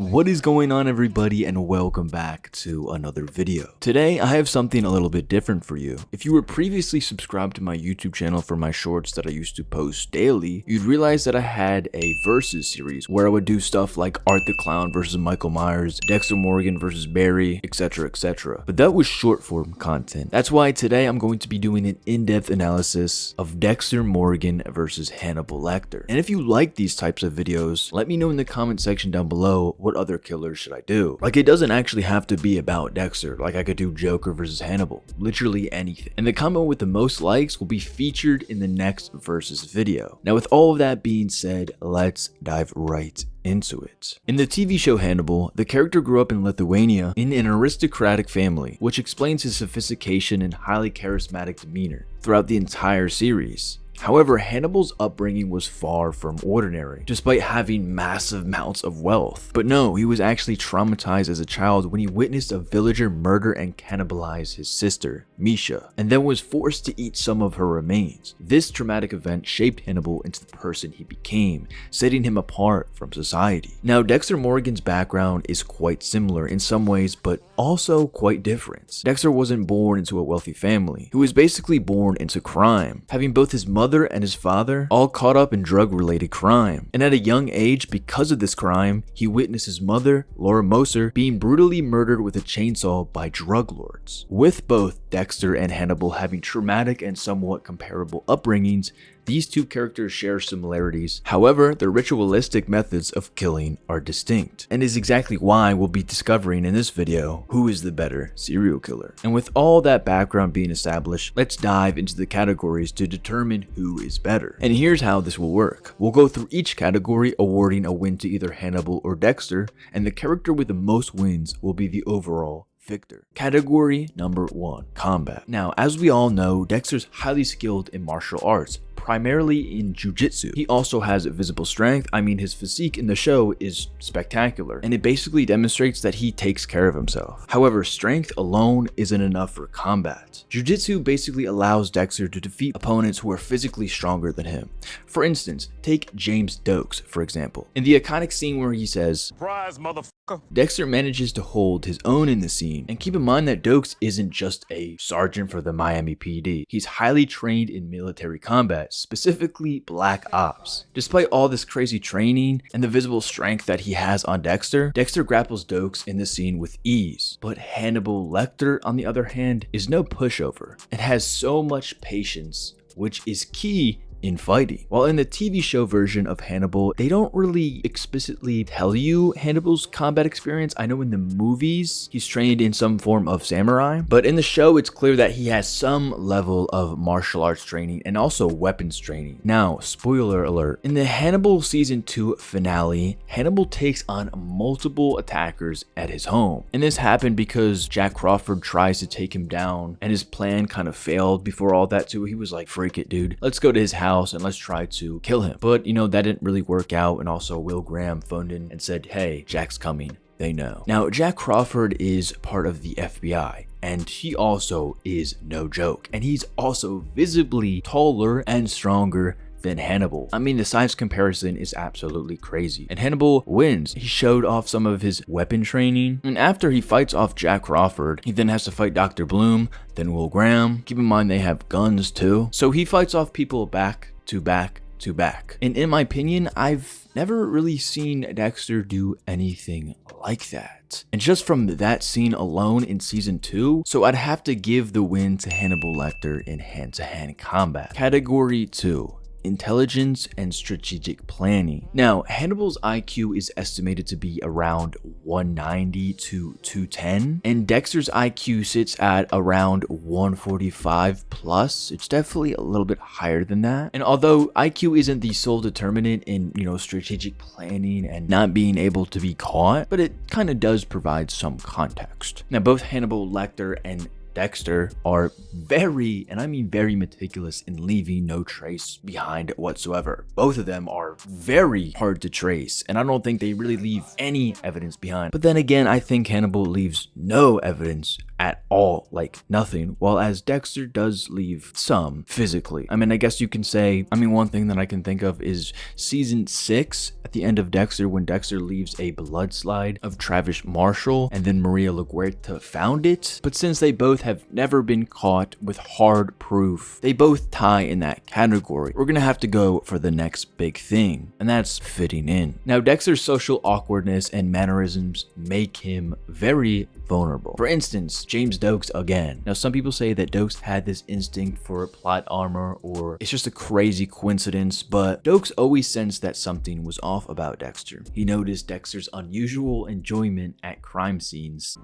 What is going on, everybody, and welcome back to another video. Today I have something a little bit different for you. If you were previously subscribed to my YouTube channel for my shorts that I used to post daily, you'd realize that I had a versus series where I would do stuff like Art the Clown versus Michael Myers, Dexter Morgan versus Barry, etc, etc. But that was short form content. That's why today I'm going to be doing an in-depth analysis of Dexter Morgan versus Hannibal Lecter. And if you like these types of videos, let me know in the comment section down below what other killers should I do. Like, it doesn't actually have to be about Dexter. Like, I could do Joker versus Hannibal, literally anything. And the comment with the most likes will be featured in the next versus video. Now, with all of that being said, let's dive right into it. In the TV show Hannibal, the character grew up in Lithuania in an aristocratic family, which explains his sophistication and highly charismatic demeanor throughout the entire series. However, Hannibal's upbringing was far from ordinary, despite having massive amounts of wealth. But no, he was actually traumatized as a child when he witnessed a villager murder and cannibalize his sister, Misha, and then was forced to eat some of her remains. This traumatic event shaped Hannibal into the person he became, setting him apart from society. Now, Dexter Morgan's background is quite similar in some ways, but also quite different. Dexter wasn't born into a wealthy family. He was basically born into crime, having both his mother and his father all caught up in drug-related crime. And at a young age, because of this crime, he witnessed his mother, Laura Moser, being brutally murdered with a chainsaw by drug lords. With both Dexter and Hannibal having traumatic and somewhat comparable upbringings, these two characters share similarities. However, their ritualistic methods of killing are distinct, and is exactly why we'll be discovering in this video who is the better serial killer. And with all that background being established, let's dive into the categories to determine who is better. And here's how this will work. We'll go through each category, awarding a win to either Hannibal or Dexter, and the character with the most wins will be the overall victor. Category number 1, combat. Now, as we all know, Dexter's highly skilled in martial arts, primarily in jiu-jitsu. He also has visible strength. I mean, his physique in the show is spectacular, and it basically demonstrates that he takes care of himself. However, strength alone isn't enough for combat. Jiu-jitsu basically allows Dexter to defeat opponents who are physically stronger than him. For instance, take James Dokes, for example. In the iconic scene where he says, "Surprise, motherfucker," Dexter manages to hold his own in the scene. And keep in mind that Dokes isn't just a sergeant for the Miami PD. He's highly trained in military combat, specifically Black Ops. Despite all this crazy training and the visible strength that he has on Dexter, Dexter grapples Dokes in the scene with ease. But Hannibal Lecter, on the other hand, is no pushover and has so much patience, which is key in fighting. While in the TV show version of Hannibal, they don't really explicitly tell you Hannibal's combat experience. I know in the movies, he's trained in some form of samurai, but in the show, it's clear that he has some level of martial arts training and also weapons training. Now, spoiler alert, in the Hannibal season 2 finale, Hannibal takes on multiple attackers at his home. And this happened because Jack Crawford tries to take him down, and his plan kind of failed before all that too. He was like, freak it, dude. Let's go to his house and let's try to kill him. But you know, that didn't really work out, and also Will Graham phoned in and said, hey, Jack's coming. They know. Now, Jack Crawford is part of the FBI, and he also is no joke. And he's also visibly taller and stronger than Hannibal. I mean, the size comparison is absolutely crazy. And Hannibal wins. He showed off some of his weapon training. And after he fights off Jack Crawford, he then has to fight Dr. Bloom, then Will Graham. Keep in mind they have guns too. So he fights off people back to back to back. And in my opinion, I've never really seen Dexter do anything like that. And just from that scene alone in season 2, so I'd have to give the win to Hannibal Lecter in hand-to-hand combat. Category 2, intelligence and strategic planning. Now, Hannibal's IQ is estimated to be around 190 to 210, and Dexter's IQ sits at around 145 plus. It's definitely a little bit higher than that. And although IQ isn't the sole determinant in, strategic planning and not being able to be caught, but it kind of does provide some context. Now, both Hannibal Lecter and Dexter are very, and I mean very, meticulous in leaving no trace behind whatsoever. Both of them are very hard to trace, and I don't think they really leave any evidence behind. But then again, I think Hannibal leaves no evidence at all, like nothing, while as Dexter does leave some physically. I mean, I guess you can say, one thing that I can think of is season 6 at the end of Dexter, when Dexter leaves a blood slide of Travis Marshall and then Maria LaGuerta found it. But since they both have never been caught with hard proof, they both tie in that category. We're gonna have to go for the next big thing, and that's fitting in. Now, Dexter's social awkwardness and mannerisms make him very vulnerable. For instance, James Dokes again. Now, some people say that Dokes had this instinct for plot armor, or it's just a crazy coincidence, but Dokes always sensed that something was off about Dexter. He noticed Dexter's unusual enjoyment at crime scenes.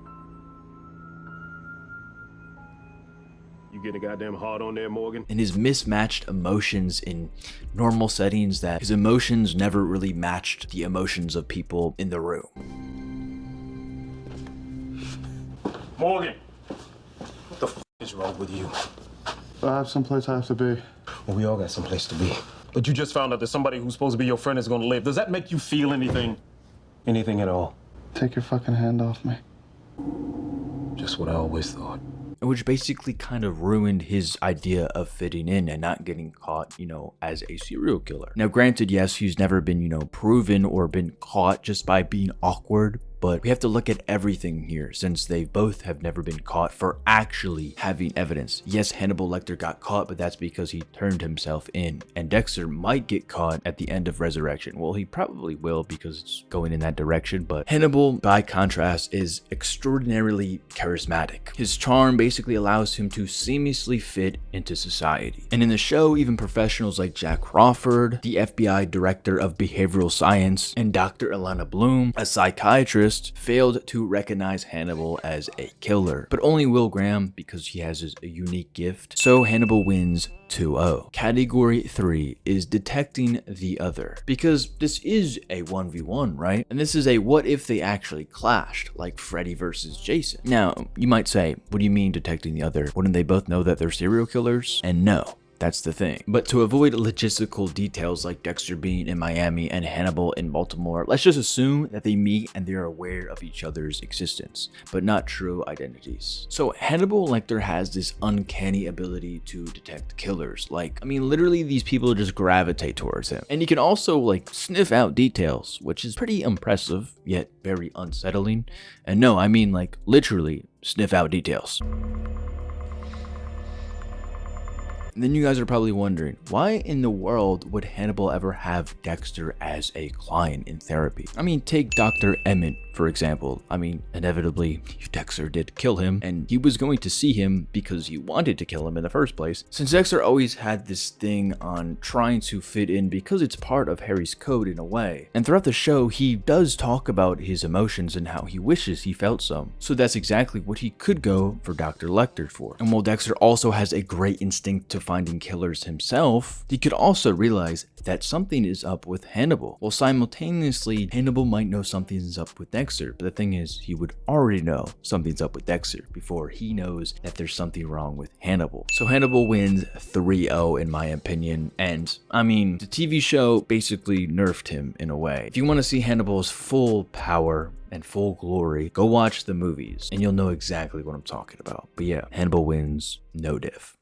You getting goddamn hard on there, Morgan? And his mismatched emotions in normal settings, that his emotions never really matched the emotions of people in the room. Morgan! What the f is wrong with you? I have someplace I have to be. Well, we all got someplace to be. But you just found out that somebody who's supposed to be your friend is gonna live. Does that make you feel anything? Anything at all? Take your fucking hand off me. Just what I always thought. Which basically kind of ruined his idea of fitting in and not getting caught, as a serial killer. Now, granted, yes, he's never been, proven or been caught just by being awkward, but we have to look at everything here, since they both have never been caught for actually having evidence. Yes, Hannibal Lecter got caught, but that's because he turned himself in. And Dexter might get caught at the end of Resurrection. Well, he probably will, because it's going in that direction, but Hannibal, by contrast, is extraordinarily charismatic. His charm basically allows him to seamlessly fit into society. And in the show, even professionals like Jack Crawford, the FBI director of behavioral science, and Dr. Alana Bloom, a psychiatrist, failed to recognize Hannibal as a killer, but only Will Graham, because he has a unique gift. So Hannibal wins 2-0. Category 3 is detecting the other, because this is a 1v1, right? And this is a what if they actually clashed, like Freddy versus Jason. Now, you might say, what do you mean detecting the other? Wouldn't they both know that they're serial killers? And no. That's the thing. But to avoid logistical details like Dexter being in Miami and Hannibal in Baltimore, let's just assume that they meet and they're aware of each other's existence, but not true identities. So Hannibal Lecter has this uncanny ability to detect killers. Literally these people just gravitate towards him. And he can also sniff out details, which is pretty impressive, yet very unsettling. And no, literally sniff out details. And then you guys are probably wondering, why in the world would Hannibal ever have Dexter as a client in therapy? Take Dr. Emmett, for example. Inevitably, Dexter did kill him, and he was going to see him because he wanted to kill him in the first place. Since Dexter always had this thing on trying to fit in because it's part of Harry's code in a way. And throughout the show, he does talk about his emotions and how he wishes he felt some. So that's exactly what he could go for Dr. Lecter for. And while Dexter also has a great instinct to finding killers himself, he could also realize that something is up with Hannibal. While simultaneously, Hannibal might know something's up with Dexter, but the thing is, he would already know something's up with Dexter before he knows that there's something wrong with Hannibal. So Hannibal wins 3-0 in my opinion, and the TV show basically nerfed him in a way. If you want to see Hannibal's full power and full glory, go watch the movies and you'll know exactly what I'm talking about. But yeah, Hannibal wins, no diff.